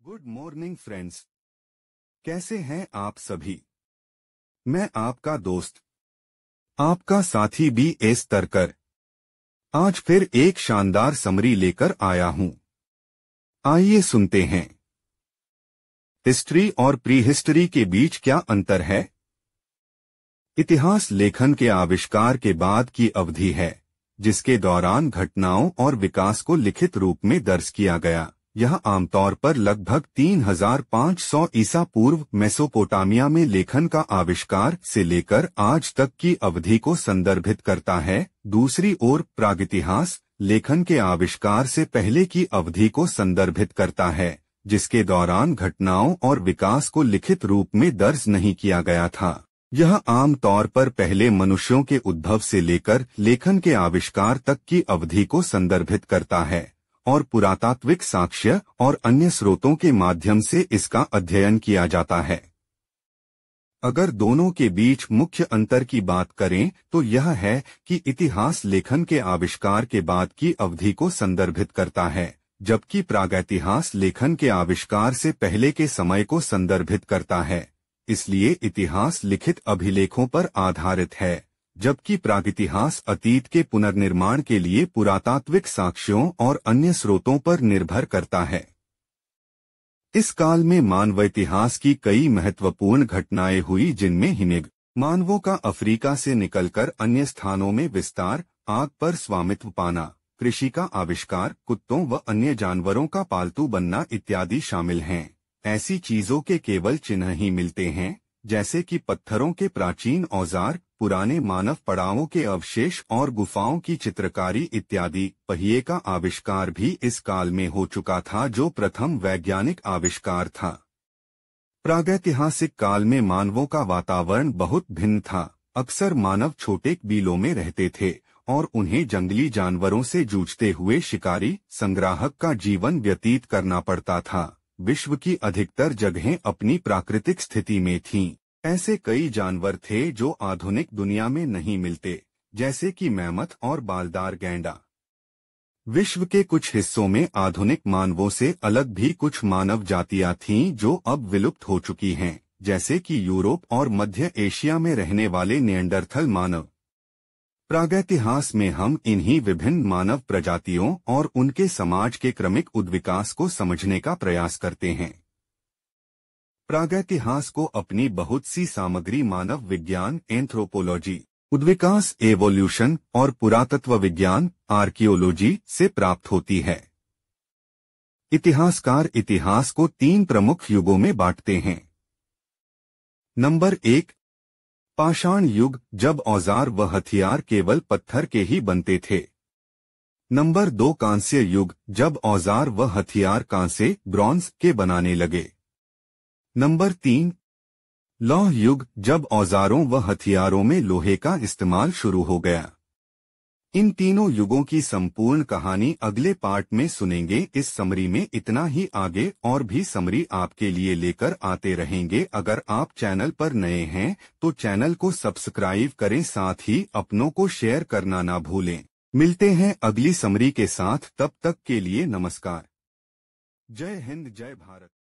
Good morning friends. कैसे हैं आप सभी? मैं आपका दोस्त, आपका साथी BS तरकर आज फिर एक शानदार समरी लेकर आया हूं। आइए सुनते हैं। हिस्ट्री और प्री हिस्ट्री के बीच क्या अंतर है? इतिहास लेखन के आविष्कार के बाद की अवधि है, जिसके दौरान घटनाओं और विकास को लिखित रूप में दर्ज किया गया। यह आमतौर पर लगभग 3500 ईसा पूर्व मेसोपोटामिया में लेखन का आविष्कार से लेकर आज तक की अवधि को संदर्भित करता है। दूसरी ओर प्रागइतिहास लेखन के आविष्कार से पहले की अवधि को संदर्भित करता है, जिसके दौरान घटनाओं और विकास को लिखित रूप में दर्ज नहीं किया गया था। यह आम तौर पर पहले मनुष्यों के उद्भव से लेकर लेखन के आविष्कार तक की अवधि को संदर्भित करता है और पुरातात्विक साक्ष्य और अन्य स्रोतों के माध्यम से इसका अध्ययन किया जाता है। अगर दोनों के बीच मुख्य अंतर की बात करें तो यह है कि इतिहास लेखन के आविष्कार के बाद की अवधि को संदर्भित करता है, जबकि प्रागैतिहास लेखन के आविष्कार से पहले के समय को संदर्भित करता है। इसलिए इतिहास लिखित अभिलेखों पर आधारित है, जबकि प्रागइतिहास अतीत के पुनर्निर्माण के लिए पुरातात्विक साक्ष्यों और अन्य स्रोतों पर निर्भर करता है। इस काल में मानवाइतिहास की कई महत्वपूर्ण घटनाएं हुई, जिनमें हिमिग मानवों का अफ्रीका से निकलकर अन्य स्थानों में विस्तार, आग पर स्वामित्व पाना, कृषि का आविष्कार, कुत्तों व अन्य जानवरों का पालतू बनना इत्यादि शामिल हैं। ऐसी चीजों के केवल चिन्ह ही मिलते हैं, जैसे कि पत्थरों के प्राचीन औजार, पुराने मानव पड़ावों के अवशेष और गुफाओं की चित्रकारी इत्यादि। पहिए का आविष्कार भी इस काल में हो चुका था, जो प्रथम वैज्ञानिक आविष्कार था। प्रागैतिहासिक काल में मानवों का वातावरण बहुत भिन्न था। अक्सर मानव छोटे बीलों में रहते थे और उन्हें जंगली जानवरों से जूझते हुए शिकारी संग्राहक का जीवन व्यतीत करना पड़ता था। विश्व की अधिकतर जगहें अपनी प्राकृतिक स्थिति में थीं। ऐसे कई जानवर थे जो आधुनिक दुनिया में नहीं मिलते, जैसे कि मैमथ और बालदार गैंडा। विश्व के कुछ हिस्सों में आधुनिक मानवों से अलग भी कुछ मानव जातियां थीं जो अब विलुप्त हो चुकी हैं, जैसे कि यूरोप और मध्य एशिया में रहने वाले निएंडरथल मानव। प्रागैतिहास में हम इन्हीं विभिन्न मानव प्रजातियों और उनके समाज के क्रमिक उद्विकास को समझने का प्रयास करते हैं। प्रागैतिहास को अपनी बहुत सी सामग्री मानव विज्ञान एंथ्रोपोलॉजी, उद्विकास एवोल्यूशन और पुरातत्व विज्ञान आर्कियोलॉजी से प्राप्त होती है। इतिहासकार इतिहास को 3 प्रमुख युगों में बांटते हैं। नंबर 1, पाषाण युग, जब औजार व हथियार केवल पत्थर के ही बनते थे। नंबर 2, कांस्य युग, जब औजार व हथियार कांसे ब्रॉन्ज के बनाने लगे। नंबर 3, लौह युग, जब औजारों व हथियारों में लोहे का इस्तेमाल शुरू हो गया। इन तीनों युगों की संपूर्ण कहानी अगले पार्ट में सुनेंगे। इस समरी में इतना ही, आगे और भी समरी आपके लिए लेकर आते रहेंगे। अगर आप चैनल पर नए हैं तो चैनल को सब्सक्राइब करें, साथ ही अपनों को शेयर करना ना भूलें। मिलते हैं अगली समरी के साथ, तब तक के लिए नमस्कार। जय हिंद, जय भारत।